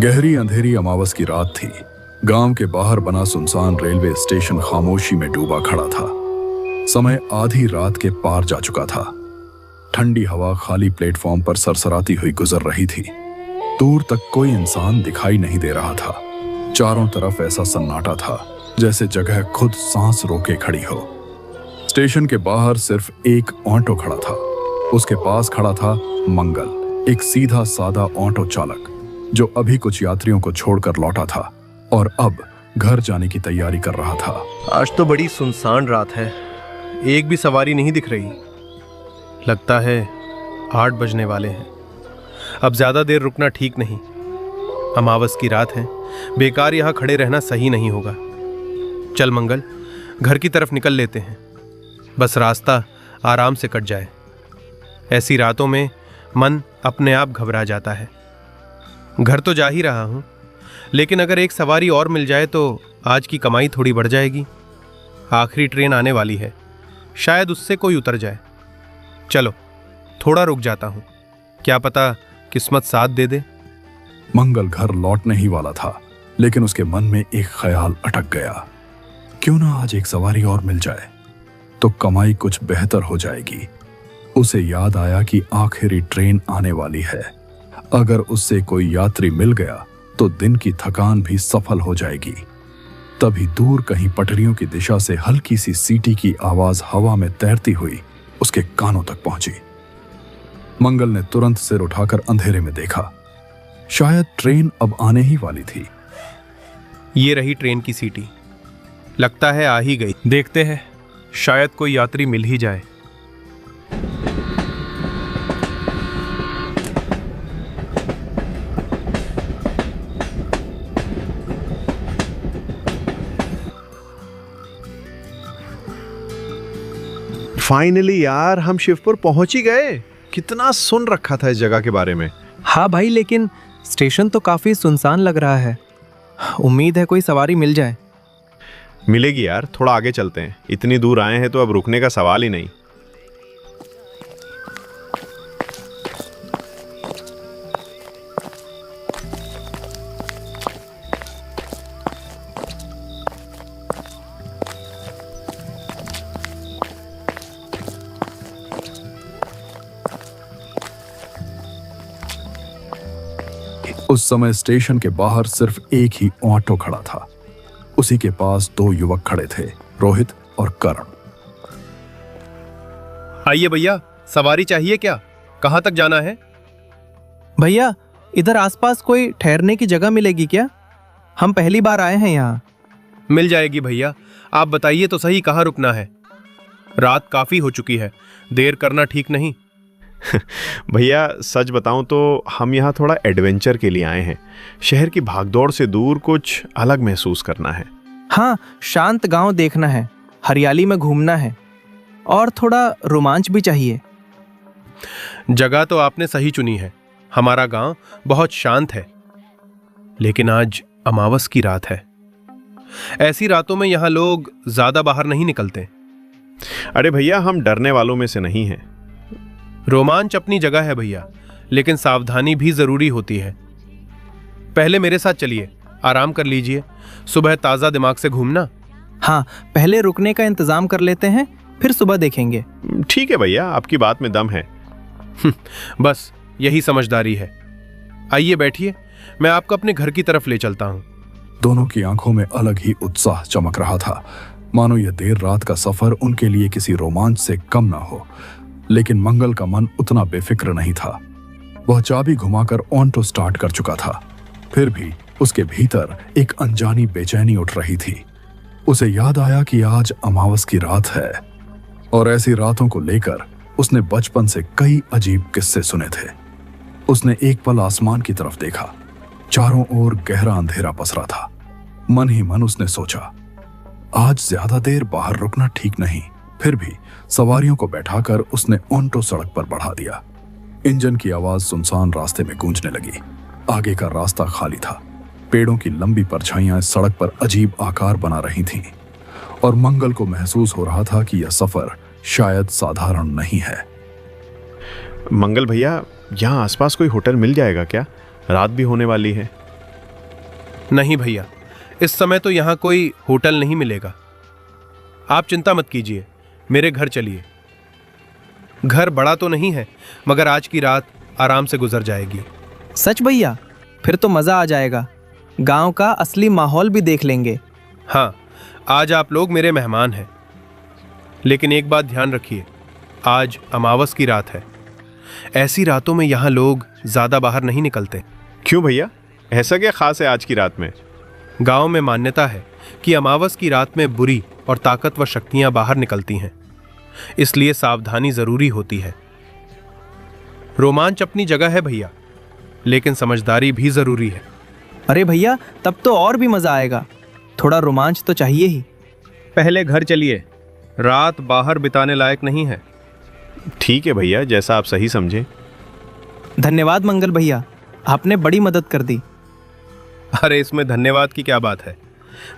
गहरी अंधेरी अमावस की रात थी। गांव के बाहर बना सुनसान रेलवे स्टेशन खामोशी में डूबा खड़ा था। समय आधी रात के पार जा चुका था। ठंडी हवा खाली प्लेटफॉर्म पर सरसराती हुई गुजर रही थी। दूर तक कोई इंसान दिखाई नहीं दे रहा था। चारों तरफ ऐसा सन्नाटा था जैसे जगह खुद सांस रोके खड़ी हो। स्टेशन के बाहर सिर्फ एक ऑटो खड़ा था। उसके पास खड़ा था मंगल, एक सीधा सादा ऑटो चालक जो अभी कुछ यात्रियों को छोड़कर लौटा था और अब घर जाने की तैयारी कर रहा था। आज तो बड़ी सुनसान रात है, एक भी सवारी नहीं दिख रही। लगता है 8 बजने वाले हैं। अब ज्यादा देर रुकना ठीक नहीं। अमावस की रात है, बेकार यहां खड़े रहना सही नहीं होगा। चल मंगल, घर की तरफ निकल लेते हैं, बस रास्ता आराम से कट जाए। ऐसी रातों में मन अपने आप घबरा जाता है। घर तो जा ही रहा हूं, लेकिन अगर एक सवारी और मिल जाए तो आज की कमाई थोड़ी बढ़ जाएगी। आखिरी ट्रेन आने वाली है, शायद उससे कोई उतर जाए। चलो थोड़ा रुक जाता हूं, क्या पता किस्मत साथ दे दे। मंगल घर लौटने ही वाला था, लेकिन उसके मन में एक ख्याल अटक गया। क्यों ना आज एक सवारी और मिल जाए तो कमाई कुछ बेहतर हो जाएगी। उसे याद आया कि आखिरी ट्रेन आने वाली है। अगर उससे कोई यात्री मिल गया तो दिन की थकान भी सफल हो जाएगी। तभी दूर कहीं पटरियों की दिशा से हल्की सी सीटी की आवाज हवा में तैरती हुई उसके कानों तक पहुंची। मंगल ने तुरंत सिर उठाकर अंधेरे में देखा। शायद ट्रेन अब आने ही वाली थी। ये रही ट्रेन की सीटी, लगता है आ ही गई। देखते हैं, शायद कोई यात्री मिल ही जाए। फाइनली यार, हम शिवपुर पहुंच ही गए। कितना सुन रखा था इस जगह के बारे में। हाँ भाई, लेकिन स्टेशन तो काफी सुनसान लग रहा है। उम्मीद है कोई सवारी मिल जाए। मिलेगी यार, थोड़ा आगे चलते हैं। इतनी दूर आए हैं तो अब रुकने का सवाल ही नहीं। उस समय स्टेशन के बाहर सिर्फ एक ही ऑटो खड़ा था। उसी के पास 2 युवक खड़े थे, रोहित और करण। आइए भैया, सवारी चाहिए क्या? कहां तक जाना है? भैया, इधर आसपास कोई ठहरने की जगह मिलेगी क्या? हम पहली बार आए हैं यहाँ। मिल जाएगी भैया, आप बताइए तो सही कहाँ रुकना है। रात काफी हो चुकी है, देर करना ठीक नहीं। भैया सच बताऊं तो हम यहाँ थोड़ा एडवेंचर के लिए आए हैं। शहर की भागदौड़ से दूर कुछ अलग महसूस करना है। हाँ, शांत गांव देखना है, हरियाली में घूमना है और थोड़ा रोमांच भी चाहिए। जगह तो आपने सही चुनी है। हमारा गांव बहुत शांत है, लेकिन आज अमावस की रात है। ऐसी रातों में यहाँ लोग ज्यादा बाहर नहीं निकलते। अरे भैया, हम डरने वालों में से नहीं हैं। रोमांच अपनी जगह है भैया, लेकिन सावधानी भी जरूरी होती है। पहले मेरे साथ चलिए, आराम कर लीजिए, सुबह ताजा दिमाग से घूमना। हाँ, पहले रुकने का इंतजाम कर लेते हैं, फिर सुबह देखेंगे। ठीक है भैया, आपकी बात में दम है। बस यही समझदारी है। आइए बैठिए, मैं आपको अपने घर की तरफ ले चलता हूँ। दोनों की आंखों में अलग ही उत्साह चमक रहा था, मानो यह देर रात का सफर उनके लिए किसी रोमांच से कम ना हो। लेकिन मंगल का मन उतना बेफिक्र नहीं था। वह चाबी घुमाकर ऑटो स्टार्ट कर चुका था, फिर भी उसके भीतर एक अनजानी बेचैनी उठ रही थी। उसे याद आया कि आज अमावस की रात है और ऐसी रातों को लेकर उसने बचपन से कई अजीब किस्से सुने थे। उसने एक पल आसमान की तरफ देखा। चारों ओर गहरा अंधेरा पसरा था। मन ही मन उसने सोचा, आज ज्यादा देर बाहर रुकना ठीक नहीं। फिर भी सवारियों को बैठाकर उसने ऑटो सड़क पर बढ़ा दिया। इंजन की आवाज सुनसान रास्ते में गूंजने लगी। आगे का रास्ता खाली था। पेड़ों की लंबी परछाइयां सड़क पर अजीब आकार बना रही थीं और मंगल को महसूस हो रहा था कि यह सफर शायद साधारण नहीं है। मंगल भैया, यहाँ आसपास कोई होटल मिल जाएगा क्या? रात भी होने वाली है। नहीं भैया, इस समय तो यहाँ कोई होटल नहीं मिलेगा। आप चिंता मत कीजिए, मेरे घर चलिए। घर बड़ा तो नहीं है, मगर आज की रात आराम से गुजर जाएगी। सच भैया? फिर तो मजा आ जाएगा, गांव का असली माहौल भी देख लेंगे। हाँ, आज आप लोग मेरे मेहमान हैं, लेकिन एक बात ध्यान रखिए, आज अमावस की रात है। ऐसी रातों में यहाँ लोग ज्यादा बाहर नहीं निकलते। क्यों भैया, ऐसा क्या खास है आज की रात में? गांव में मान्यता है कि अमावस की रात में बुरी और ताकतवर शक्तियां बाहर निकलती हैं, इसलिए सावधानी जरूरी होती है। रोमांच अपनी जगह है भैया, लेकिन समझदारी भी जरूरी है। अरे भैया, तब तो और भी मजा आएगा। थोड़ा रोमांच तो चाहिए ही। पहले घर चलिए, रात बाहर बिताने लायक नहीं है। ठीक है भैया, जैसा आप सही समझें। धन्यवाद मंगल भैया, आपने बड़ी मदद कर दी। अरे इसमें धन्यवाद की क्या बात है,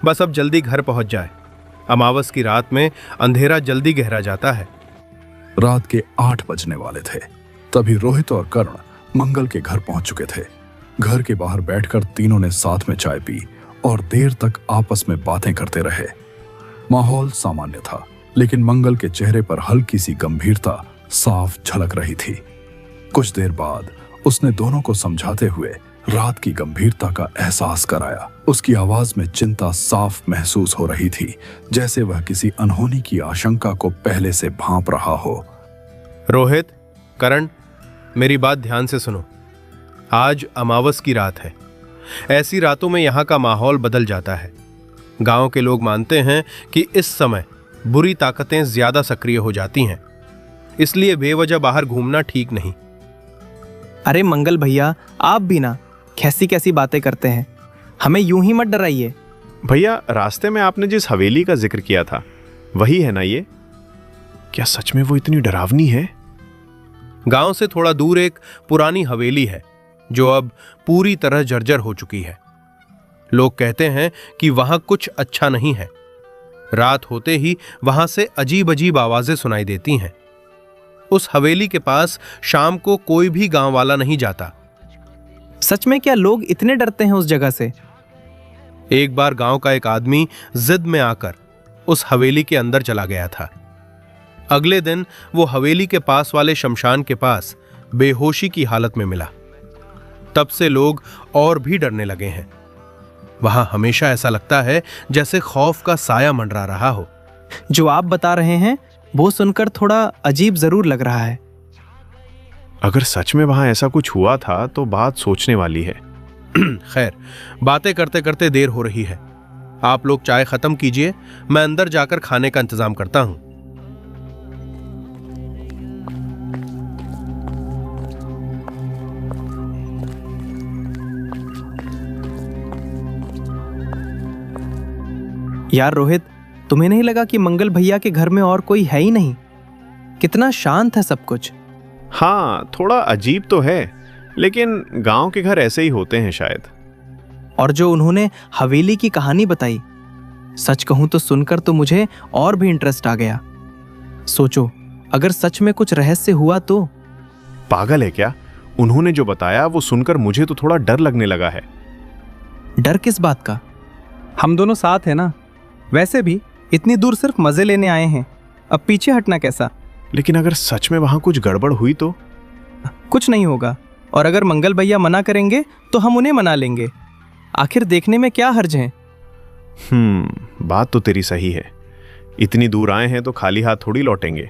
बस अब जल्दी घर पहुंच जाए। अमावस की रात में अंधेरा जल्दी गहरा जाता है। रात के 8 बजने वाले थे, तभी रोहित और कर्ण मंगल के घर पहुंच चुके थे। घर के बाहर बैठकर तीनों ने साथ में चाय पी और देर तक आपस में बातें करते रहे। माहौल सामान्य था, लेकिन मंगल के चेहरे पर हल्की सी गंभीरता साफ झलक रही थी। कुछ देर बाद उसने दोनों को समझाते हुए रात की गंभीरता का एहसास कराया। उसकी आवाज में चिंता साफ महसूस हो रही थी, जैसे वह किसी अनहोनी की आशंका को पहले से भांप रहा हो। रोहित, करण, मेरी बात ध्यान से सुनो। आज अमावस की रात है। ऐसी रातों में यहाँ का माहौल बदल जाता है। गांव के लोग मानते हैं कि इस समय बुरी ताकतें ज्यादा सक्रिय हो जाती हैं, इसलिए बेवजह बाहर घूमना ठीक नहीं। अरे मंगल भैया, आप भी ना कैसी कैसी बातें करते हैं, हमें यूं ही मत डराइए। भैया, रास्ते में आपने जिस हवेली का जिक्र किया था वही है ना ये? क्या सच में वो इतनी डरावनी है? गांव से थोड़ा दूर एक पुरानी हवेली है जो अब पूरी तरह जर्जर हो चुकी है। लोग कहते हैं कि वहां कुछ अच्छा नहीं है। रात होते ही वहां से अजीब अजीब आवाजें सुनाई देती हैं। उस हवेली के पास शाम को कोई भी गांव वाला नहीं जाता। सच में क्या लोग इतने डरते हैं उस जगह से? एक बार गांव का एक आदमी जिद में आकर उस हवेली के अंदर चला गया था। अगले दिन वो हवेली के पास वाले शमशान के पास बेहोशी की हालत में मिला। तब से लोग और भी डरने लगे हैं। वहां हमेशा ऐसा लगता है जैसे खौफ का साया मंडरा रहा हो। जो आप बता रहे हैं वो सुनकर थोड़ा अजीब जरूर लग रहा है। अगर सच में वहां ऐसा कुछ हुआ था तो बात सोचने वाली है। खैर, बातें करते करते देर हो रही है। आप लोग चाय खत्म कीजिए, मैं अंदर जाकर खाने का इंतजाम करता हूं। यार रोहित, तुम्हें नहीं लगा कि मंगल भैया के घर में और कोई है ही नहीं? कितना शांत है सब कुछ। हाँ, थोड़ा अजीब तो है, लेकिन गांव के घर ऐसे ही होते हैं शायद। और जो उन्होंने हवेली की कहानी बताई, सच कहूं तो सुनकर तो मुझे और भी इंटरेस्ट आ गया। सोचो, अगर सच में कुछ रहस्य हुआ तो। पागल है क्या? उन्होंने जो बताया वो सुनकर मुझे तो थोड़ा डर लगने लगा है। डर किस बात का? हम दोनों साथ हैं ना। वैसे भी इतनी दूर सिर्फ मजे लेने आए हैं, अब पीछे हटना कैसा? लेकिन अगर सच में वहां कुछ गड़बड़ हुई तो? कुछ नहीं होगा, और अगर मंगल भैया मना करेंगे तो हम उन्हें मना लेंगे। आखिर देखने में क्या हर्ज है? बात तो तेरी सही है। इतनी दूर आए हैं तो खाली हाथ थोड़ी लौटेंगे।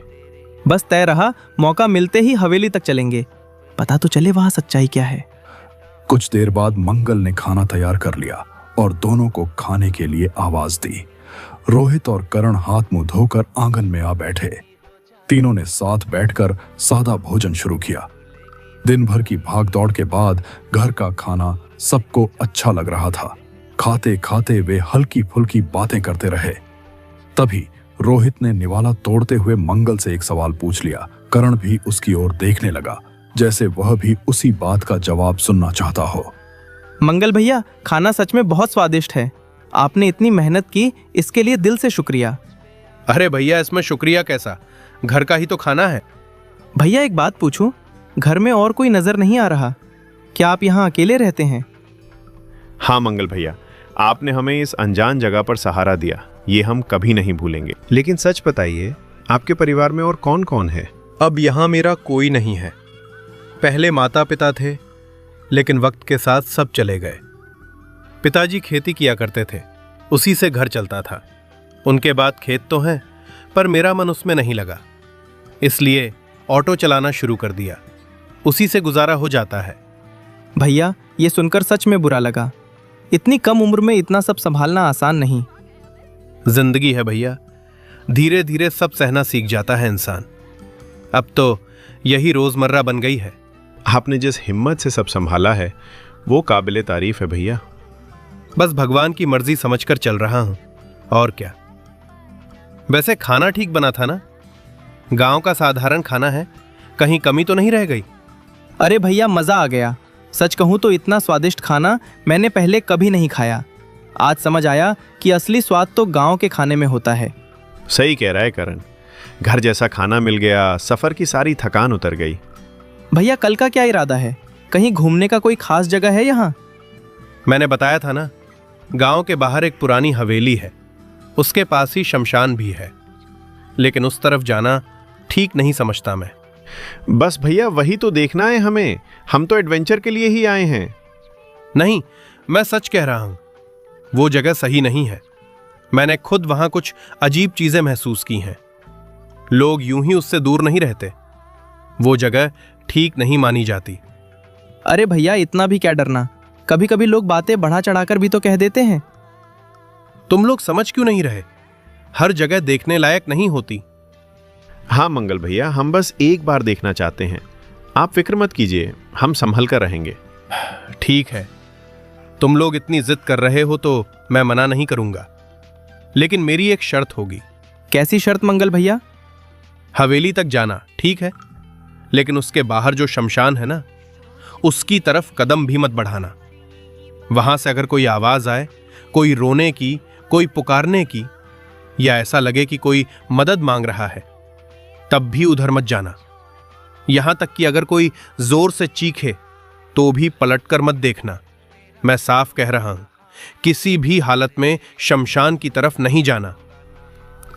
बस तय रहा, मौका मिलते ही हवेली तक चलेंगे, पता तो चले वहां सच्चाई क्या है। कुछ देर बाद मंगल ने खाना तैयार कर लिया और दोनों को खाने के लिए आवाज दी। रोहित और करण हाथ मुंह धोकर आंगन में आ बैठे। तीनों ने साथ बैठकर सादा भोजन शुरू किया। दिन भर की भागदौड़ के बाद घर का खाना सबको अच्छा लग रहा था। खाते खाते वे हल्की फुल्की बातें करते रहे। तभी रोहित ने निवाला तोड़ते हुए मंगल से एक सवाल पूछ लिया। करण भी उसकी ओर देखने लगा, जैसे वह भी उसी बात का जवाब सुनना चाहता हो। मंगल भैया, खाना सच में बहुत स्वादिष्ट है। आपने इतनी मेहनत की, इसके लिए दिल से शुक्रिया। अरे भैया, इसमें शुक्रिया कैसा, घर का ही तो खाना है। भैया एक बात पूछूं, घर में और कोई नजर नहीं आ रहा, क्या आप यहाँ अकेले रहते हैं? हाँ मंगल भैया, आपने हमें इस अनजान जगह पर सहारा दिया, ये हम कभी नहीं भूलेंगे। लेकिन सच बताइए, आपके परिवार में और कौन कौन है? अब यहाँ मेरा कोई नहीं है। पहले माता पिता थे, लेकिन वक्त के साथ सब चले गए। पिताजी खेती किया करते थे, उसी से घर चलता था। उनके बाद खेत तो हैं, पर मेरा मन उसमें नहीं लगा, इसलिए ऑटो चलाना शुरू कर दिया। उसी से गुजारा हो जाता है। भैया, ये सुनकर सच में बुरा लगा। इतनी कम उम्र में इतना सब संभालना आसान नहीं। जिंदगी है भैया, धीरे धीरे सब सहना सीख जाता है इंसान। अब तो यही रोजमर्रा बन गई है। आपने जिस हिम्मत से सब संभाला है वो काबिले तारीफ है भैया। बस भगवान की मर्जी समझकर चल रहा हूं, और क्या। वैसे खाना ठीक बना था ना? गांव का साधारण खाना है, कहीं कमी तो नहीं रह गई? अरे भैया, मज़ा आ गया। सच कहूँ तो इतना स्वादिष्ट खाना मैंने पहले कभी नहीं खाया। आज समझ आया कि असली स्वाद तो गांव के खाने में होता है। सही कह रहा है करण, घर जैसा खाना मिल गया, सफर की सारी थकान उतर गई। भैया, कल का क्या इरादा है? कहीं घूमने का कोई खास जगह है यहाँ? मैंने बताया था ना, गांव के बाहर एक पुरानी हवेली है, उसके पास ही शमशान भी है, लेकिन उस तरफ जाना ठीक नहीं समझता मैं। बस भैया, वही तो देखना है हमें। हम तो एडवेंचर के लिए ही आए हैं। नहीं, मैं सच कह रहा हूं, वो जगह सही नहीं है। मैंने खुद वहां कुछ अजीब चीजें महसूस की हैं। लोग यूं ही उससे दूर नहीं रहते। वो जगह ठीक नहीं मानी जाती। अरे भैया, इतना भी क्या डरना? कभी कभी लोग बातें बढ़ा चढ़ाकर भी तो कह देते हैं। तुम लोग समझ क्यों नहीं रहे? हर जगह देखने लायक नहीं होती। हाँ मंगल भैया, हम बस एक बार देखना चाहते हैं। आप फिक्र मत कीजिए, हम संभल कर रहेंगे। ठीक है, तुम लोग इतनी जिद कर रहे हो तो मैं मना नहीं करूंगा, लेकिन मेरी एक शर्त होगी। कैसी शर्त मंगल भैया? हवेली तक जाना ठीक है, लेकिन उसके बाहर जो शमशान है ना, उसकी तरफ कदम भी मत बढ़ाना। वहां से अगर कोई आवाज आए, कोई रोने की, कोई पुकारने की, या ऐसा लगे कि कोई मदद मांग रहा है, तब भी उधर मत जाना। यहां तक कि अगर कोई जोर से चीखे तो भी पलटकर मत देखना। मैं साफ कह रहा हूं, किसी भी हालत में शमशान की तरफ नहीं जाना।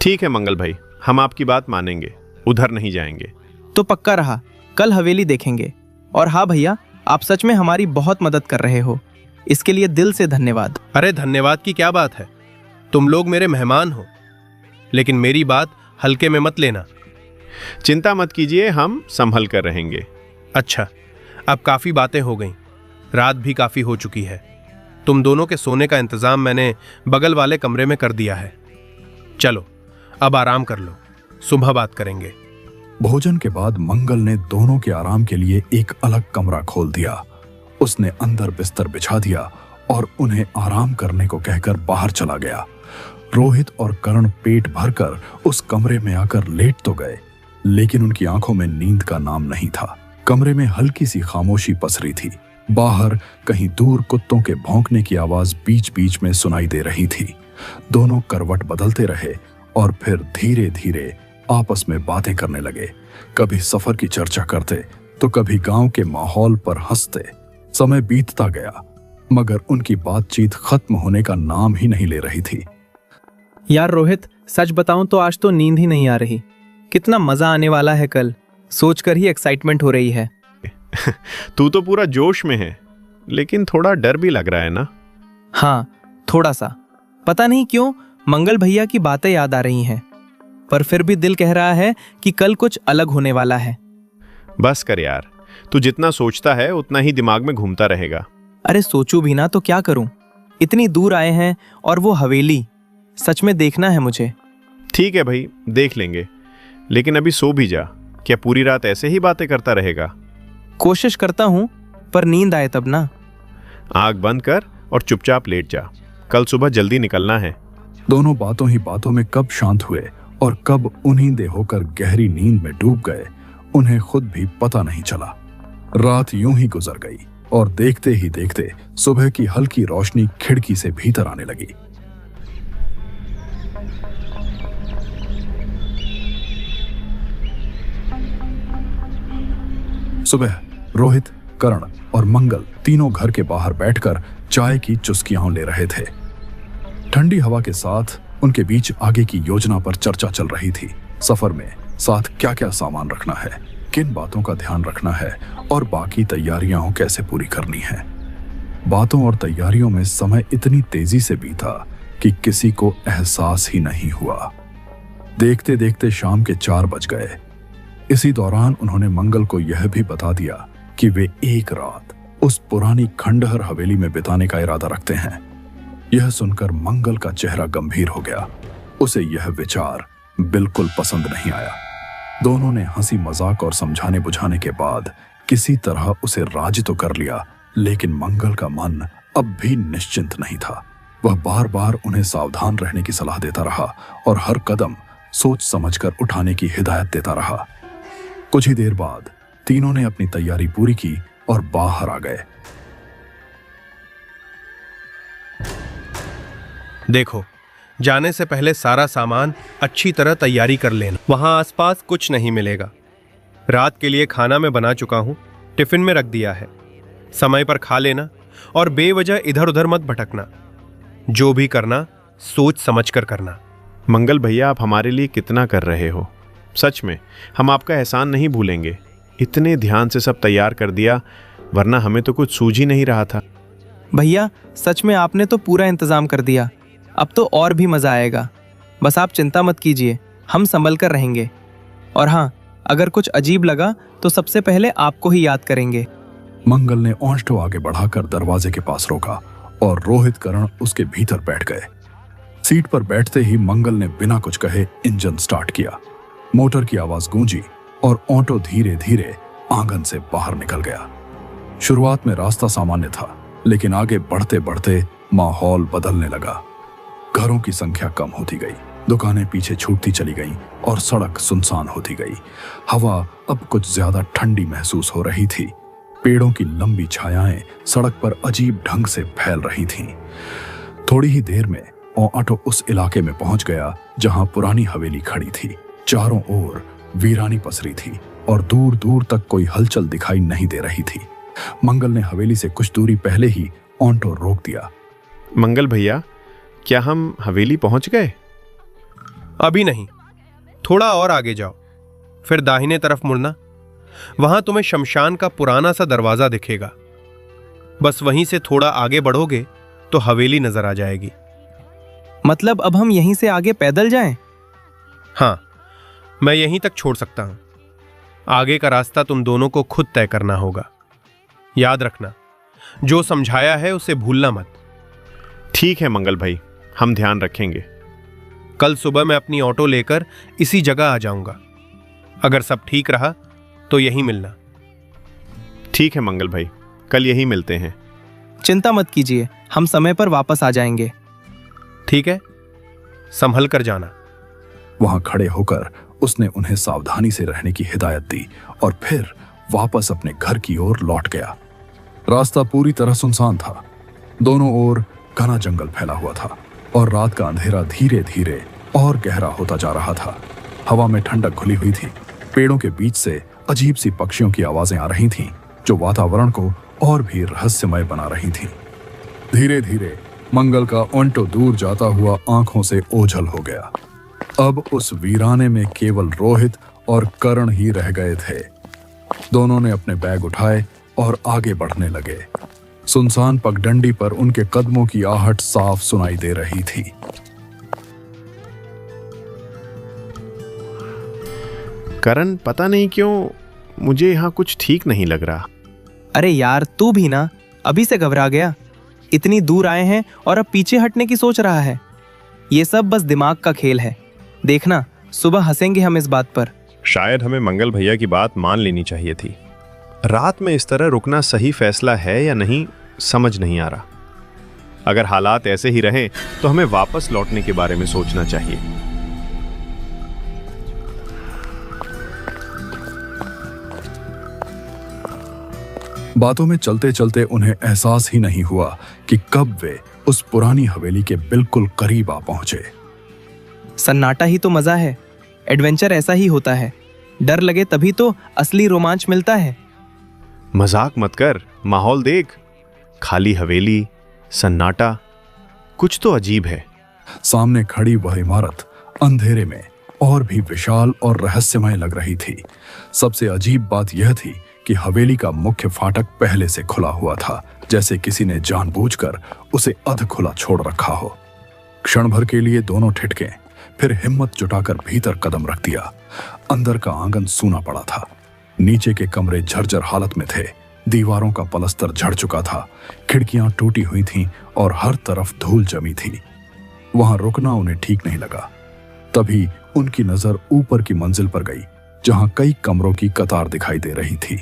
ठीक है मंगल भाई, हम आपकी बात मानेंगे, उधर नहीं जाएंगे। तो पक्का रहा, कल हवेली देखेंगे। और हाँ भैया, आप सच में हमारी बहुत मदद कर रहे हो, इसके लिए दिल से धन्यवाद। अरे धन्यवाद की क्या बात है, तुम लोग मेरे मेहमान हो, लेकिन मेरी बात हल्के में मत लेना। चिंता मत कीजिए, हम संभल कर रहेंगे। अच्छा, अब काफी बातें हो गईं, रात भी काफी हो चुकी है। तुम दोनों के सोने का इंतजाम मैंने बगल वाले कमरे में कर दिया है। चलो अब आराम कर लो, सुबह बात करेंगे। भोजन के बाद मंगल ने दोनों के आराम के लिए एक अलग कमरा खोल दिया। उसने अंदर बिस्तर बिछा दिया और उन्हें आराम करने को कहकर बाहर चला गया। रोहित और करण पेट भरकर उस कमरे में आकर लेट तो गए, लेकिन उनकी आंखों में नींद का नाम नहीं था। कमरे में हल्की सी खामोशी पसरी थी। बाहर कहीं दूर कुत्तों के भौंकने की आवाज बीच बीच में सुनाई दे रही थी। दोनों करवट बदलते रहे और फिर धीरे धीरे आपस में बातें करने लगे। कभी सफर की चर्चा करते तो कभी गांव के माहौल पर हंसते। समय बीतता गया, मगर उनकी बातचीत खत्म होने का नाम ही नहीं ले रही थी। यार रोहित, सच बताऊं तो आज तो नींद ही नहीं आ रही। कितना मजा आने वाला है कल, सोचकर ही एक्साइटमेंट हो रही है। तू तो पूरा जोश में है, लेकिन थोड़ा डर भी लग रहा है ना? हाँ, थोड़ा सा। पता नहीं क्यों मंगल भैया की बातें याद आ रही हैं, पर फिर भी दिल कह रहा है कि कल कुछ अलग होने वाला है। बस कर यार, तू जितना सोचता है उतना ही दिमाग में घूमता रहेगा। अरे सोचूं भी ना तो क्या करूं? इतनी दूर आए हैं और वो हवेली सच में देखना है मुझे। ठीक है भाई, देख लेंगे, लेकिन अभी सो भी जा। क्या पूरी रात ऐसे ही बातें करता रहेगा? कोशिश करता हूं, पर नींद आए तब ना। आंख बंद कर और चुपचाप लेट जा, कल सुबह जल्दी निकलना है। दोनों बातों ही बातों में कब शांत हुए और कब उन्हीं दे होकर गहरी नींद में डूब गए, उन्हें खुद भी पता नहीं चला। रात यूं ही गुजर गई और देखते ही देखते सुबह की हल्की रोशनी खिड़की से भीतर आने लगी। सुबह रोहित, करण और मंगल तीनों घर के बाहर बैठकर चाय की चुस्कियां ले रहे थे। ठंडी हवा के साथ उनके बीच आगे की योजना पर चर्चा चल रही थी। सफर में साथ क्या क्या सामान रखना है, किन बातों का ध्यान रखना है और बाकी तैयारियां कैसे पूरी करनी है। बातों और तैयारियों में समय इतनी तेजी से बीता कि किसी को एहसास ही नहीं हुआ। देखते देखते शाम के 4 बज गए। इसी दौरान उन्होंने मंगल को यह भी बता दिया कि वे एक रात उस पुरानी खंडहर हवेली में बिताने का इरादा रखते हैं। यह सुनकर मंगल का चेहरा गंभीर हो गया। उसे यह विचार बिल्कुल पसंद नहीं आया। दोनों ने हंसी मजाक और समझाने बुझाने के बाद किसी तरह उसे राजी तो कर लिया, लेकिन मंगल का मन अब भी निश्चिंत नहीं था। वह बार बार उन्हें सावधान रहने की सलाह देता रहा और हर कदम सोच समझकर उठाने की हिदायत देता रहा। कुछ ही देर बाद तीनों ने अपनी तैयारी पूरी की और बाहर आ गए। देखो, जाने से पहले सारा सामान अच्छी तरह तैयारी कर लेना। वहां आसपास कुछ नहीं मिलेगा। रात के लिए खाना मैं बना चुका हूं, टिफिन में रख दिया है। समय पर खा लेना और बेवजह इधर उधर मत भटकना। जो भी करना सोच समझ कर करना। मंगल भैया, आप हमारे लिए कितना कर रहे हो। सच में हम आपका एहसान नहीं भूलेंगे। इतने ध्यान से सब तैयार कर दिया, वरना हमें तो कुछ सूझ ही नहीं रहा था। भैया सच में आपने तो पूरा इंतजाम कर दिया। अब तो और भी मजा आएगा। बस आप चिंता मत कीजिए, हम संभल कर रहेंगे। और हाँ, अगर कुछ अजीब लगा तो सबसे पहले आपको ही याद करेंगे। मंगल ने ओंष्ठो आगे बढ़ाकर दरवाजे के पास रोका और रोहित करण उसके भीतर बैठ गए। सीट पर बैठते ही मंगल ने बिना कुछ कहे इंजन स्टार्ट किया। मोटर की आवाज गूंजी और ऑटो धीरे धीरे आंगन से बाहर निकल गया। शुरुआत में रास्ता सामान्य था, लेकिन आगे बढ़ते बढ़ते माहौल बदलने लगा। घरों की संख्या कम होती गई, दुकानें पीछे छूटती चली गईं और सड़क सुनसान होती गई। हवा अब कुछ ज्यादा ठंडी महसूस हो रही थी। पेड़ों की लंबी छायाएं सड़क पर अजीब ढंग से फैल रही थीं। थोड़ी ही देर में ऑटो उस इलाके में पहुंच गया जहां पुरानी हवेली खड़ी थी। चारों ओर वीरानी पसरी थी और दूर दूर तक कोई हलचल दिखाई नहीं दे रही थी। मंगल ने हवेली से कुछ दूरी पहले ही ऑटो रोक दिया। मंगल भैया, क्या हम हवेली पहुंच गए? अभी नहीं, थोड़ा और आगे जाओ, फिर दाहिने तरफ मुड़ना। वहां तुम्हें शमशान का पुराना सा दरवाजा दिखेगा। बस वहीं से थोड़ा आगे बढ़ोगे तो हवेली नजर आ जाएगी। मतलब अब हम यहीं से आगे पैदल जाएं? हाँ, मैं यहीं तक छोड़ सकता हूं। आगे का रास्ता तुम दोनों को खुद तय करना होगा। याद रखना, जो समझाया है उसे भूलना मत। ठीक है मंगल भाई, हम ध्यान रखेंगे। कल सुबह मैं अपनी ऑटो लेकर इसी जगह आ जाऊंगा। अगर सब ठीक रहा तो यहीं मिलना। ठीक है मंगल भाई, कल यहीं मिलते हैं। चिंता मत कीजिए, हम समय पर वापस आ जाएंगे। ठीक है, संभल कर जाना। वहां खड़े होकर उसने उन्हें सावधानी से रहने की हिदायत दी और फिर वापस अपने घर की ओर लौट गया। रास्ता पूरी तरह सुनसान था। दोनों ओर घना जंगल फैला हुआ था और रात का अंधेरा धीरे धीरे और गहरा होता जा रहा था। हवा में ठंडक घुली हुई थी। पेड़ों के बीच से अजीब सी पक्षियों की आवाजें आ रही थीं, जो वातावरण को और भी रहस्यमय बना रही थीं। धीरे धीरे मंगल का ऑटो दूर जाता हुआ आंखों से ओझल हो गया। अब उस वीराने में केवल रोहित और करण ही रह गए थे। दोनों ने अपने बैग उठाए और आगे बढ़ने लगे। सुनसान पगडंडी पर उनके कदमों की आहट साफ सुनाई दे रही थी। करण, पता नहीं क्यों मुझे यहाँ कुछ ठीक नहीं लग रहा। अरे यार, तू भी ना अभी से घबरा गया। इतनी दूर आए हैं और अब पीछे हटने की सोच रहा है। ये सब बस दिमाग का खेल है। देखना, सुबह हंसेंगे हम इस बात पर। शायद हमें मंगल भैया की बात मान लेनी चाहिए थी। रात में इस तरह रुकना सही फैसला है या नहीं, समझ नहीं आ रहा। अगर हालात ऐसे ही रहें तो हमें वापस लौटने के बारे में सोचना चाहिए। बातों में चलते चलते उन्हें एहसास ही नहीं हुआ कि कब वे उस पुरानी हवेली के बिल्कुल करीब आ पहुंचे। सन्नाटा ही तो मजा है। एडवेंचर ऐसा ही होता है। डर लगे तभी तो असली रोमांच मिलता है। मजाक मत कर, माहौल देख। खाली हवेली, सन्नाटा, कुछ तो अजीब है। सामने खड़ी वह इमारत अंधेरे में और भी विशाल और रहस्यमय लग रही थी। सबसे अजीब बात यह थी कि हवेली का मुख्य फाटक पहले से खुला हुआ था, जैसे किसी ने जानबूझकर उसे अध खुला छोड़ रखा हो। क्षण भर के लिए दोनों ठिठके, फिर हिम्मत जुटाकर भीतर कदम रख दिया। अंदर का आंगन सूना पड़ा था। नीचे के कमरे झरझर हालत में थे। दीवारों का पलस्तर झड़ चुका था, खिड़कियां टूटी हुई थीं और हर तरफ धूल जमी थी। वहां रुकना उन्हें ठीक नहीं लगा। तभी उनकी नजर ऊपर की मंजिल पर गई, जहां कई कमरों की कतार दिखाई दे रही थी।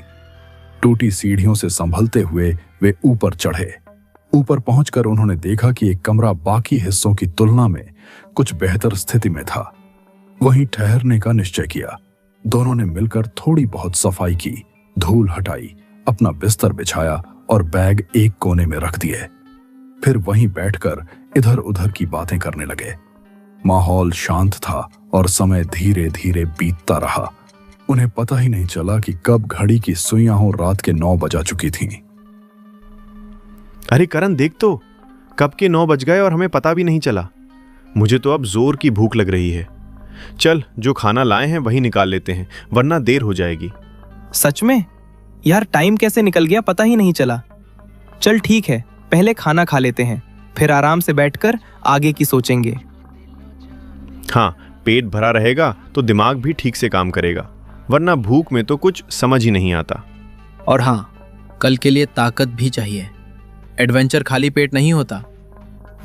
टूटी सीढ़ियों से संभलते हुए वे ऊपर चढ़े। ऊपर पहुंचकर उन्होंने देखा कि एक कमरा बाकी हिस्सों की तुलना में कुछ बेहतर स्थिति में था। वहीं ठहरने का निश्चय किया। दोनों ने मिलकर थोड़ी बहुत सफाई की, धूल हटाई, अपना बिस्तर बिछाया और बैग एक कोने में रख दिए। फिर वहीं बैठकर इधर उधर की बातें करने लगे। माहौल शांत था और समय धीरे धीरे बीतता रहा। उन्हें पता ही नहीं चला कि कब घड़ी की सुइयां रात के 9 बजा चुकी थीं। अरे करण, देख तो, कब के 9 बज गए और हमें पता भी नहीं चला। मुझे तो अब जोर की भूख लग रही है। चल, जो खाना लाए हैं वही निकाल लेते हैं, वरना देर हो जाएगी। सच में यार, टाइम कैसे निकल गया पता ही नहीं चला। चल ठीक है, पहले खाना खा लेते हैं, फिर आराम से बैठकर आगे की सोचेंगे। हाँ, पेट भरा रहेगा तो दिमाग भी ठीक से काम करेगा, वरना भूख में तो कुछ समझ ही नहीं आता। और हाँ, कल के लिए ताकत भी चाहिए। एडवेंचर खाली पेट नहीं होता।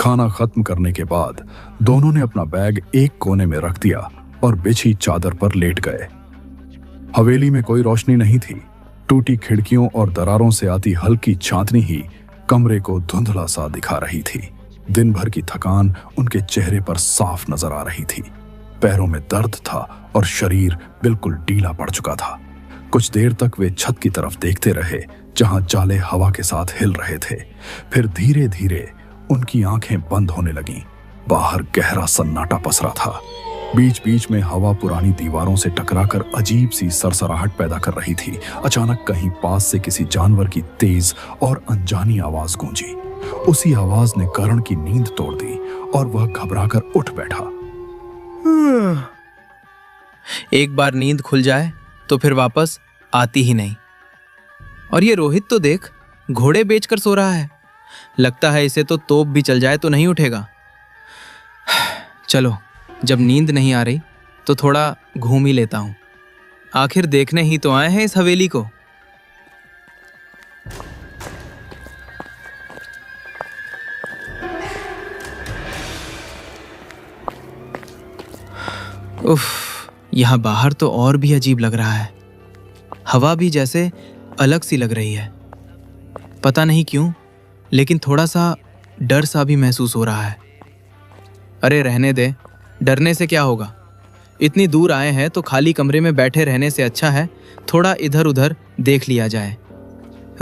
खाना खत्म करने के बाद दोनों ने अपना बैग एक कोने में रख दिया और बिछी चादर पर लेट गए। हवेली में कोई रोशनी नहीं थी। टूटी खिड़कियों और दरारों से आती हल्की चांदनी ही कमरे को धुंधला सा दिखा रही थी। दिन भर की थकान उनके चेहरे पर साफ नजर आ रही थी। पैरों में दर्द था और शरीर बिल्कुल ढीला पड़ चुका था। कुछ देर तक वे छत की तरफ देखते रहे, जहां जाले हवा के साथ हिल रहे थे। फिर धीरे धीरे उनकी आंखें बंद होने लगीं। बाहर गहरा सन्नाटा पसरा था। बीच बीच में हवा पुरानी दीवारों से टकराकर अजीब सी सरसराहट पैदा कर रही थी। अचानक कहीं पास से किसी जानवर की तेज और अनजानी आवाज गूंजी। उसी आवाज ने करण की नींद तोड़ दी और वह घबराकर उठ बैठा। एक बार नींद खुल जाए तो फिर वापस आती ही नहीं। और ये रोहित तो देख, घोड़े बेचकर सो रहा है। लगता है इसे तो तोप भी चल जाए तो नहीं उठेगा। चलो, जब नींद नहीं आ रही तो थोड़ा घूम ही लेता हूं। आखिर देखने ही तो आए हैं इस हवेली को। उफ, यहाँ बाहर तो और भी अजीब लग रहा है। हवा भी जैसे अलग सी लग रही है। पता नहीं क्यों, लेकिन थोड़ा सा डर सा भी महसूस हो रहा है। अरे रहने दे, डरने से क्या होगा। इतनी दूर आए हैं तो खाली कमरे में बैठे रहने से अच्छा है थोड़ा इधर उधर देख लिया जाए।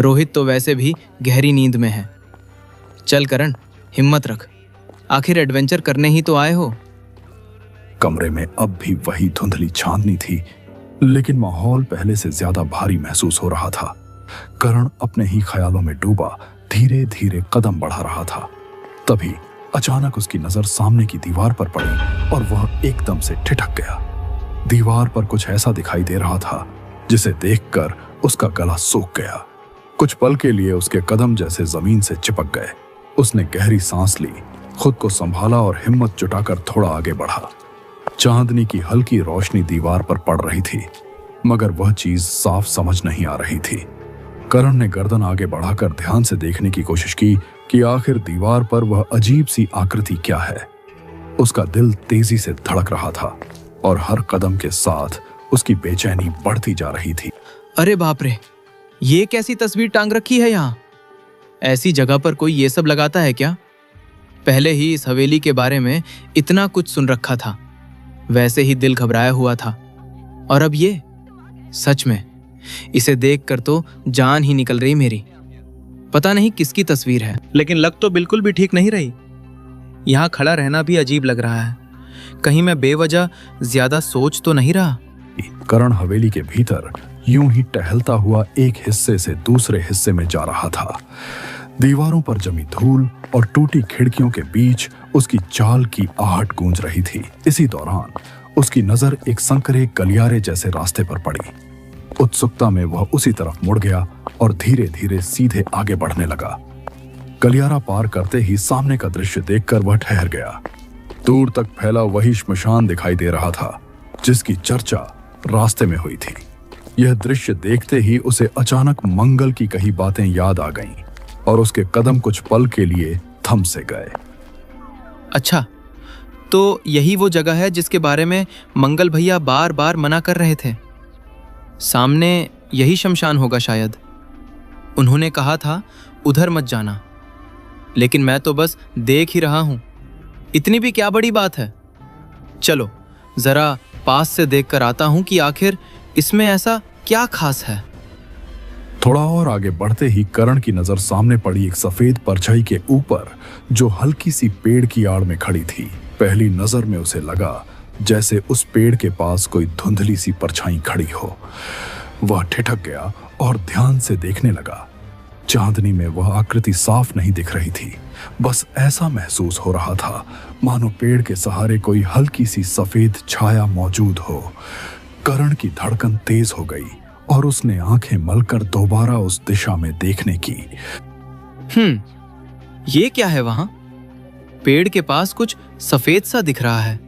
रोहित तो वैसे भी गहरी नींद में है। चल करण, हिम्मत रख, आखिर एडवेंचर करने ही तो आए हो। कमरे में अब भी वही धुंधली चांदनी थी, लेकिन माहौल पहले से ज्यादा भारी महसूस हो रहा था। करण अपने ही ख्यालों में डूबा धीरे धीरे कदम बढ़ा रहा था। तभी अचानक उसकी नजर सामने की दीवार पर पड़ी और वह एकदम से ठिठक गया। दीवार पर कुछ ऐसा दिखाई दे रहा था जिसे देखकर उसका गला सूख गया। कुछ पल के लिए उसके कदम जैसे जमीन से चिपक गए। उसने गहरी सांस ली, खुद को संभाला और हिम्मत जुटाकर थोड़ा आगे बढ़ा। चांदनी की हल्की रोशनी दीवार पर पड़ रही थी, मगर वह चीज साफ समझ नहीं आ रही थी। करण ने गर्दन आगे बढ़ाकर ध्यान से देखने की कोशिश की कि आखिर दीवार पर वह अजीब सी आकृति क्या है। उसका दिल तेजी से धड़क रहा था और हर कदम के साथ उसकी बेचैनी बढ़ती जा रही थी। अरे बाप रे, ये कैसी तस्वीर टांग रखी है यहाँ। ऐसी जगह पर कोई ये सब लगाता है क्या? पहले ही इस हवेली के बारे में इतना कुछ सुन रखा था, वैसे ही दिल घबराया हुआ था। और अब ये, सच में इसे देखकर तो जान ही निकल रही मेरी। पता नहीं किसकी तस्वीर है, लेकिन लग तो बिल्कुल भी ठीक नहीं रही। यहाँ खड़ा रहना भी अजीब लग रहा है। कहीं मैं बेवजह ज्यादा सोच तो नहीं रहा। करण हवेली के भीतर यूं ही टहलता हुआ एक हिस्से से दूसरे हिस्से में जा रहा था। दीवारों पर जमी धूल और टूटी खिड़कियों के बीच उसकी चाल की आहट गूंज रही थी। इसी दौरान उसकी नजर एक संकरे गलियारे जैसे रास्ते पर पड़ी। उत्सुकता में वह उसी तरफ मुड़ गया और धीरे धीरे सीधे आगे बढ़ने लगा। गलियारा पार करते ही सामने का दृश्य देखकर वह ठहर गया। दूर तक फैला वही श्मशान दिखाई दे रहा था जिसकी चर्चा रास्ते में हुई थी। यह दृश्य देखते ही उसे अचानक मंगल की कही बातें याद आ गईं और उसके कदम कुछ पल के लिए थम से गए। अच्छा, तो यही वो जगह है जिसके बारे में मंगल भैया बार बार मना कर रहे थे। सामने यही शमशान होगा शायद। उन्होंने कहा था उधर मत जाना, लेकिन मैं तो बस देख ही रहा हूं। इतनी भी क्या बड़ी बात है। चलो जरा पास से देखकर आता हूं कि आखिर इसमें ऐसा क्या खास है। थोड़ा और आगे बढ़ते ही करण की नजर सामने पड़ी एक सफेद परछाई के ऊपर जो हल्की सी पेड़ की आड़ में खड़ी थी। पहली नजर में उसे लगा जैसे उस पेड़ के पास कोई धुंधली सी परछाई खड़ी हो। वह ठिठक गया और ध्यान से देखने लगा। चांदनी में वह आकृति साफ नहीं दिख रही थी, बस ऐसा महसूस हो रहा था मानो पेड़ के सहारे कोई हल्की सी सफेद छाया मौजूद हो। करण की धड़कन तेज हो गई और उसने आंखें मलकर दोबारा उस दिशा में देखने की। ये क्या है वहां? पेड़ के पास कुछ सफेद सा दिख रहा है।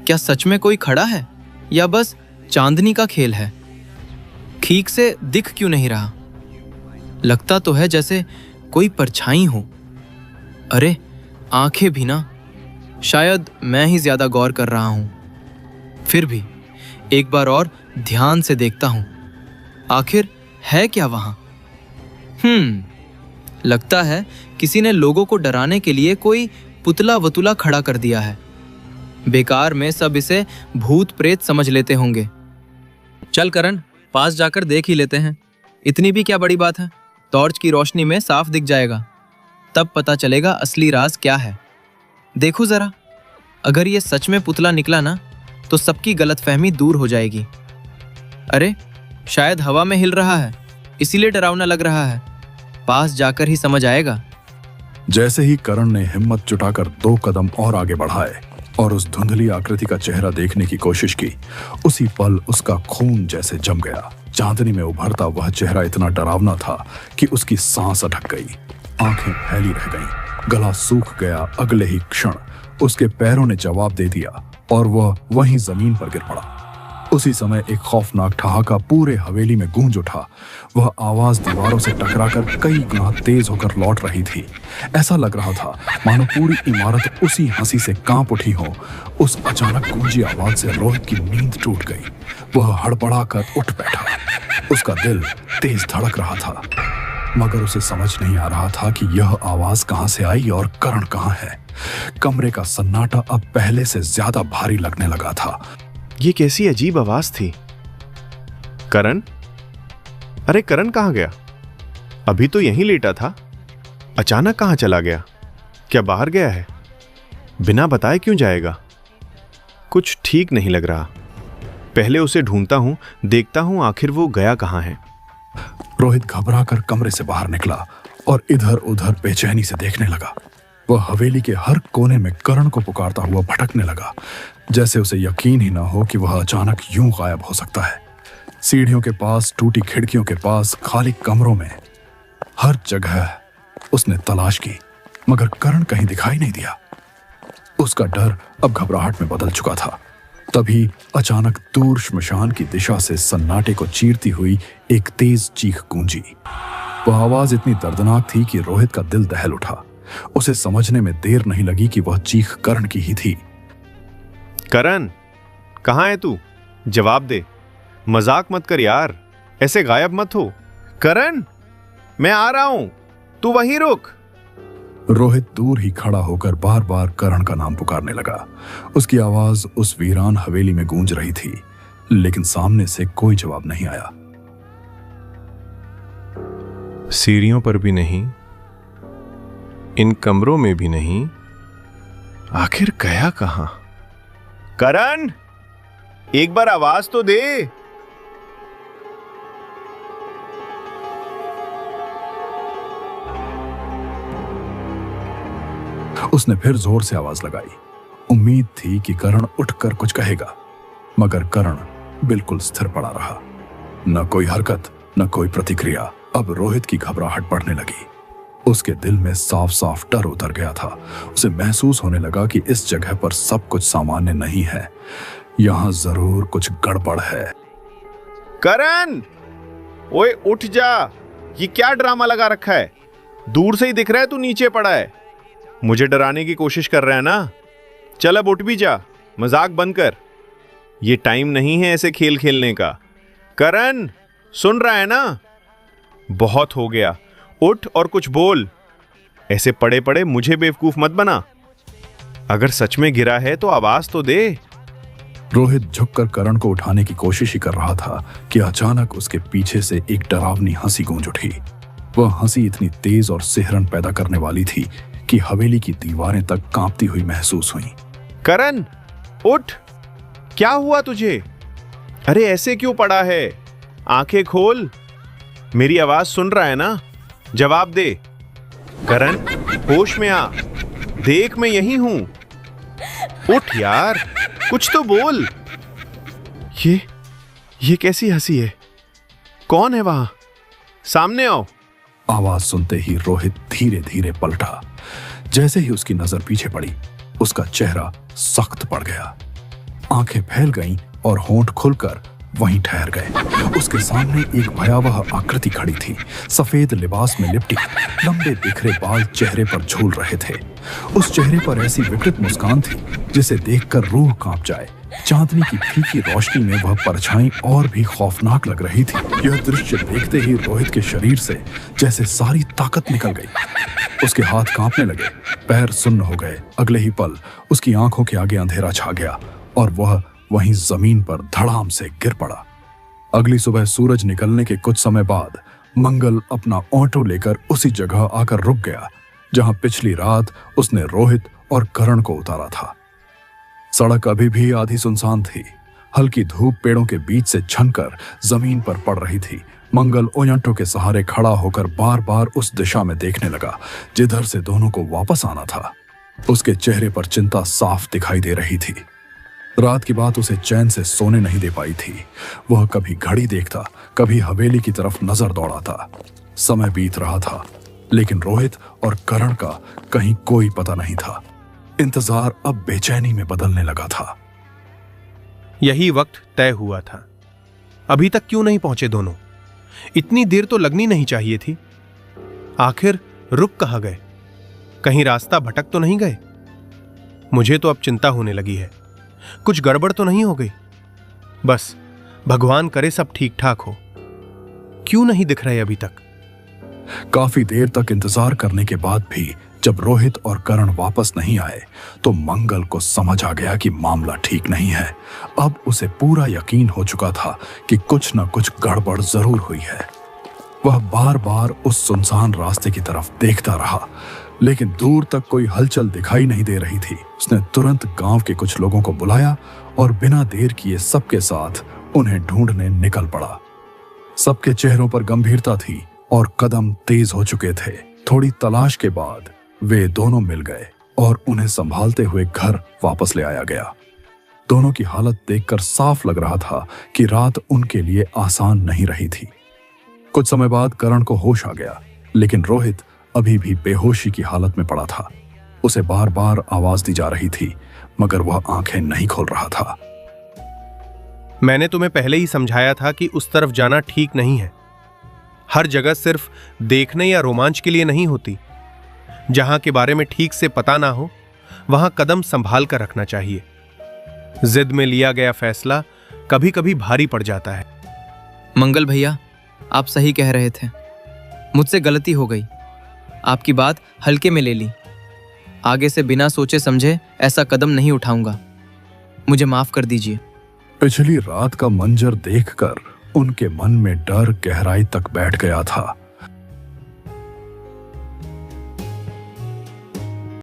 क्या सच में कोई खड़ा है या बस चांदनी का खेल है? ठीक से दिख क्यों नहीं रहा? लगता तो है जैसे कोई परछाई हो। अरे आंखें भी ना। शायद मैं ही ज्यादा गौर कर रहा हूं। फिर भी एक बार और ध्यान से देखता हूं। आखिर है क्या वहां? लगता है किसी ने लोगों को डराने के लिए कोई पुतला वतुला खड़ा कर दिया है। बेकार में सब इसे भूत प्रेत समझ लेते होंगे। चल करण, पास जाकर देख ही लेते हैं। इतनी भी क्या बड़ी बात है। टॉर्च की रोशनी में साफ दिख जाएगा, तब पता चलेगा असली राज क्या है। देखो जरा, अगर ये सच में पुतला निकला ना तो सबकी गलतफहमी दूर हो जाएगी। अरे शायद हवा में हिल रहा है, इसीलिए डरावना लग रहा है। पास जाकर ही समझ आएगा। जैसे ही करण ने हिम्मत जुटाकर 2 कदम और आगे बढ़ाए और उस धुंधली आकृति का चेहरा देखने की कोशिश की, उसी पल उसका खून जैसे जम गया। चांदनी में उभरता वह चेहरा इतना डरावना था कि उसकी सांस अटक गई, आंखें फैली रह गईं, गला सूख गया। अगले ही क्षण उसके पैरों ने जवाब दे दिया और वह वहीं जमीन पर गिर पड़ा। उसी समय एक खौफनाक ठहाका पूरे हवेली में गूंज उठा। वह आवाज दीवारों से टकराकर कई गुना तेज होकर लौट रही थी। ऐसा लग रहा था मानो पूरी इमारत उसी हंसी से कांप उठी हो। उस अचानक गूंजी आवाज से रोहित की नींद टूट गई। वह हड़बड़ाकर उठ बैठा। उसका दिल तेज धड़क रहा था, मगर उसे समझ नहीं आ रहा था कि यह आवाज कहां से आई और करण कहां है। कमरे का सन्नाटा अब पहले से ज्यादा भारी लगने लगा था। ये कैसी अजीब आवाज थी। करण? अरे करण कहाँ गया? अभी तो यहीं लेटा था, अचानक कहाँ चला गया? क्या बाहर गया है? बिना बताए क्यों जाएगा? कुछ ठीक नहीं लग रहा। पहले उसे ढूंढता हूं, देखता हूं आखिर वो गया कहाँ है। रोहित घबराकर कमरे से बाहर निकला और इधर उधर बेचैनी से देखने लगा। वह हवेली के हर कोने में करण को पुकारता हुआ भटकने लगा, जैसे उसे यकीन ही ना हो कि वह अचानक यूं गायब हो सकता है। सीढ़ियों के पास, टूटी खिड़कियों के पास, खाली कमरों में, हर जगह उसने तलाश की, मगर करण कहीं दिखाई नहीं दिया। उसका डर अब घबराहट में बदल चुका था। तभी अचानक दूर श्मशान की दिशा से सन्नाटे को चीरती हुई एक तेज चीख गूंजी। वह आवाज इतनी दर्दनाक थी कि रोहित का दिल दहल उठा। उसे समझने में देर नहीं लगी कि वह चीख करण की ही थी। करण, कहाँ है तू? जवाब दे। मजाक मत कर यार, ऐसे गायब मत हो। करण, मैं आ रहा हूं, तू वहीं रुक। रोहित दूर ही खड़ा होकर बार बार करण का नाम पुकारने लगा। उसकी आवाज उस वीरान हवेली में गूंज रही थी, लेकिन सामने से कोई जवाब नहीं आया। सीढ़ियों पर भी नहीं, इन कमरों में भी नहीं। आखिर गया कहां? करण, एक बार आवाज तो दे। उसने फिर जोर से आवाज लगाई। उम्मीद थी कि करण उठकर कुछ कहेगा, मगर करण बिल्कुल स्थिर पड़ा रहा। न कोई हरकत, न कोई प्रतिक्रिया। अब रोहित की घबराहट बढ़ने लगी। उसके दिल में साफ साफ डर उतर गया था। उसे महसूस होने लगा कि इस जगह पर सब कुछ सामान्य नहीं है, यहां जरूर कुछ गड़बड़ है। करण, ओए उठ जा। ये क्या ड्रामा लगा रखा है? दूर से ही दिख रहा है तू नीचे पड़ा है। मुझे डराने की कोशिश कर रहा है ना? चल अब उठ भी जा, मजाक बंद कर। ये टाइम नहीं है ऐसे खेल खेलने का। करण, सुन रहा है ना? बहुत हो गया, उठ और कुछ बोल। ऐसे पड़े पड़े मुझे बेवकूफ मत बना। अगर सच में गिरा है तो आवाज तो दे। रोहित झुककर करण को उठाने की कोशिश ही कर रहा था कि अचानक उसके पीछे से एक डरावनी हंसी गूंज उठी। वह हंसी इतनी तेज और सिहरन पैदा करने वाली थी कि हवेली की दीवारें तक कांपती हुई महसूस हुई। करण, उठ। क्या हुआ तुझे? अरे ऐसे क्यों पड़ा है? आंखें खोल। मेरी आवाज सुन रहा है ना? जवाब दे। करण, होश में आ। देख, मैं यही हूं। उठ यार, कुछ तो बोल। ये कैसी हंसी है? कौन है वहां? सामने आओ। आवाज सुनते ही रोहित धीरे धीरे पलटा। जैसे ही उसकी नजर पीछे पड़ी, उसका चेहरा सख्त पड़ गया। आंखें फैल गईं और होंठ खुलकर वहीं ठहर गए। उसके सामने एक भयावह आकृति खड़ी थी। सफेद लिबास में लिपटी, लंबे बिखरे बाल चेहरे पर झूल रहे थे। उस चेहरे पर ऐसी विकृत मुस्कान थी जिसे देखकर रूह कांप जाए। चांदनी की फीकी रोशनी में वह परछाई और भी खौफनाक लग रही थी। यह दृश्य देखते ही रोहित के शरीर से जैसे सारी ताकत निकल गई। उसके हाथ कांपने लगे, पैर सुन्न हो गए। अगले ही पल उसकी आंखों के आगे अंधेरा छा गया और वह वहीं जमीन पर धड़ाम से गिर पड़ा। अगली सुबह सूरज निकलने के कुछ समय बाद मंगल अपना ऑटो लेकर उसी जगह आकर रुक गया जहां पिछली रात उसने रोहित और करण को उतारा था। सड़क अभी भी आधी सुनसान थी। हल्की धूप पेड़ों के बीच से छनकर जमीन पर पड़ रही थी। मंगल ओयंटो के सहारे खड़ा होकर बार बार उस दिशा में देखने लगा जिधर से दोनों को वापस आना था। उसके चेहरे पर चिंता साफ दिखाई दे रही थी। रात की बात उसे चैन से सोने नहीं दे पाई थी। वह कभी घड़ी देखता, कभी हवेली की तरफ नजर दौड़ाता। समय बीत रहा था, लेकिन रोहित और करण का कहीं कोई पता नहीं था। इंतजार अब बेचैनी में बदलने लगा था। यही वक्त तय हुआ था। अभी तक क्यों नहीं पहुंचे दोनों? इतनी देर तो लगनी नहीं चाहिए थी। आखिर रुक कहां गए? कहीं रास्ता भटक तो नहीं गए? मुझे तो अब चिंता होने लगी है। कुछ गड़बड़ तो नहीं हो गई? बस भगवान करे सब ठीक ठाक हो। क्यों नहीं दिख रहे अभी तक? काफी देर तक इंतजार करने के बाद भी जब रोहित और करण वापस नहीं आए तो मंगल को समझ आ गया कि मामला ठीक नहीं है। अब उसे पूरा यकीन हो चुका था कि कुछ न कुछ गड़बड़ जरूर हुई है। वह बार बार उस सुनसान रास्ते की तरफ देखता रहा, लेकिन दूर तक कोई हलचल दिखाई नहीं दे रही थी। उसने तुरंत गांव के कुछ लोगों को बुलाया और बिना देर किए सबके साथ उन्हें ढूंढने निकल पड़ा। सबके चेहरों पर गंभीरता थी और कदम तेज हो चुके थे। थोड़ी तलाश के बाद वे दोनों मिल गए और उन्हें संभालते हुए घर वापस ले आया गया। दोनों की हालत देखकर साफ लग रहा था कि रात उनके लिए आसान नहीं रही थी। कुछ समय बाद करण को होश आ गया, लेकिन रोहित अभी भी बेहोशी की हालत में पड़ा था। उसे बार बार आवाज दी जा रही थी, मगर वह आंखें नहीं खोल रहा था। मैंने तुम्हें पहले ही समझाया था कि उस तरफ जाना ठीक नहीं है। हर जगह सिर्फ देखने या रोमांच के लिए नहीं होती। जहां के बारे में ठीक से पता ना हो, वहां कदम संभाल कर रखना चाहिए। जिद में लिया गया फैसला कभी कभी भारी पड़ जाता है। मंगल भैया, आप सही कह रहे थे। मुझसे गलती हो गई। आपकी बात हल्के में ले ली। आगे से बिना सोचे समझे ऐसा कदम नहीं उठाऊंगा। मुझे माफ कर दीजिए। पिछली रात का मंजर देखकर उनके मन में डर गहराई तक बैठ गया था।